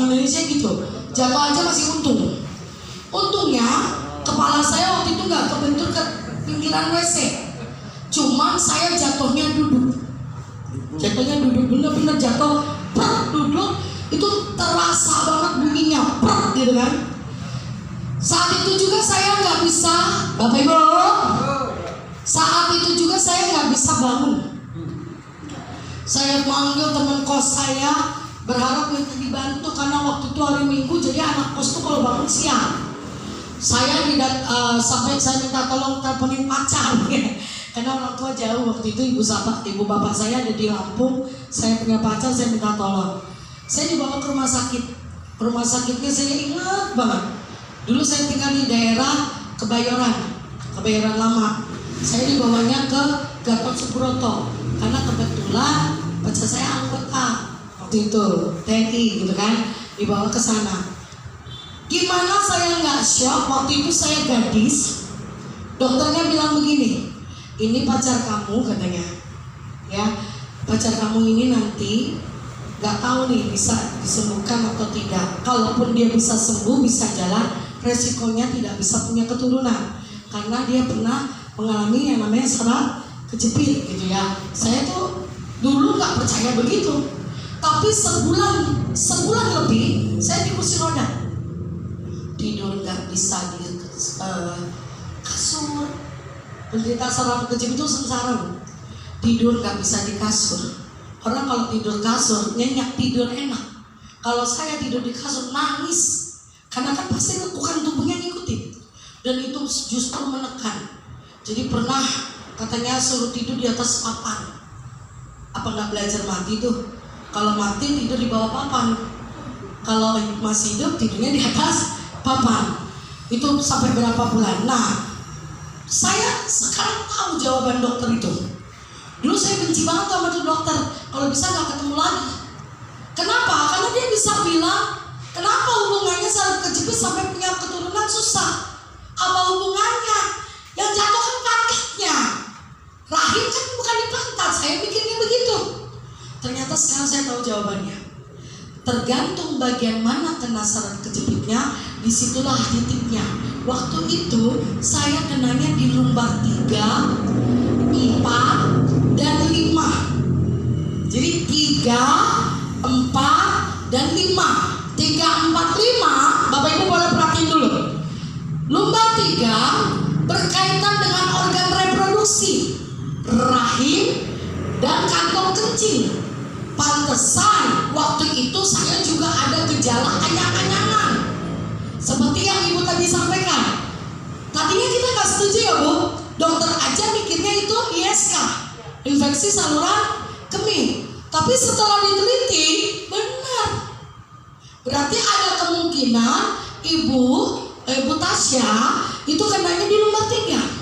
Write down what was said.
orang Indonesia gitu, jatuh aja masih untung. Untungnya kepala saya waktu itu nggak kebentur ke pinggiran WC, cuman saya jatuhnya duduk. Jatuhnya duduk, bener-bener jatuh, duduk, itu terasa banget bunyinya, gitu kan. Saat itu juga saya nggak bisa, Bapak Ibu, saat itu juga saya nggak bisa bangun. Saya panggil teman kos saya, berharap minta dibantu karena waktu itu hari Minggu, jadi anak kos tuh kalau bangun siang. Saya sampai saya minta tolong teleponin pacar, karena orang tua jauh waktu itu, ibu bapak saya ada di Lampung, saya punya pacar, saya minta tolong. Saya dibawa ke rumah sakit. Rumah sakitnya saya ingat banget. Dulu saya tinggal di daerah Kebayoran Lama. Saya dibawanya ke Gatot Subroto karena kebetulan pacar saya anggota waktu itu TNI gitu kan, dibawa ke sana. Gimana saya nggak shock? Waktu itu saya gadis. Dokternya bilang begini, ini pacar kamu katanya, ya pacar kamu ini nanti nggak tahu nih bisa disembuhkan atau tidak. Kalaupun dia bisa sembuh, bisa jalan, resikonya tidak bisa punya keturunan karena dia pernah mengalami yang namanya saraf kejepit gitu ya. Saya tuh dulu nggak percaya begitu, tapi sebulan lebih saya di kursi roda, tidur nggak bisa di kasur. Penderita saraf kejepit itu sengsara, tidur nggak bisa di kasur. Orang kalau tidur kasur nyenyak, tidur enak. Kalau saya tidur di kasur nangis, karena kan pasti lekukan tubuhnya ngikutin, dan itu justru menekan. Jadi pernah katanya suruh tidur di atas papan. Apa nggak belajar mati tuh? Kalau mati tidur di bawah papan, kalau masih hidup tidurnya di atas papan. Itu sampai berapa bulan? Nah, saya sekarang tahu jawaban dokter itu. Dulu saya benci banget sama tuh dokter, kalau bisa nggak ketemu lagi. Kenapa? Karena dia bisa bilang, kenapa hubungannya saraf kejepit sampai punya keturunan susah? Apa hubungannya? Yang jatuh kan pantatnya, rahim kan bukan di pantat. Saya pikirnya begitu. Ternyata sekarang saya tahu jawabannya. Tergantung bagian mana kena saraf kejepitnya, disitulah titiknya. Waktu itu saya kenanya di lumbar 3, 4, dan 5. Jadi 3, 4, dan 5. 3, 4, 5. Bapak Ibu boleh perhatiin dulu. Lumbar 3 berkaitan dengan organ reproduksi, rahim, dan kantong kencing. Pantesan waktu itu saya juga ada gejala anyang-anyangan, seperti yang Ibu tadi sampaikan. Tadinya kita nggak setuju ya Bu, dokter aja mikirnya itu ISK, infeksi saluran kemih. Tapi setelah diteliti, benar. Berarti ada kemungkinan Ibu Tasya itu kenanya di lumbar 3.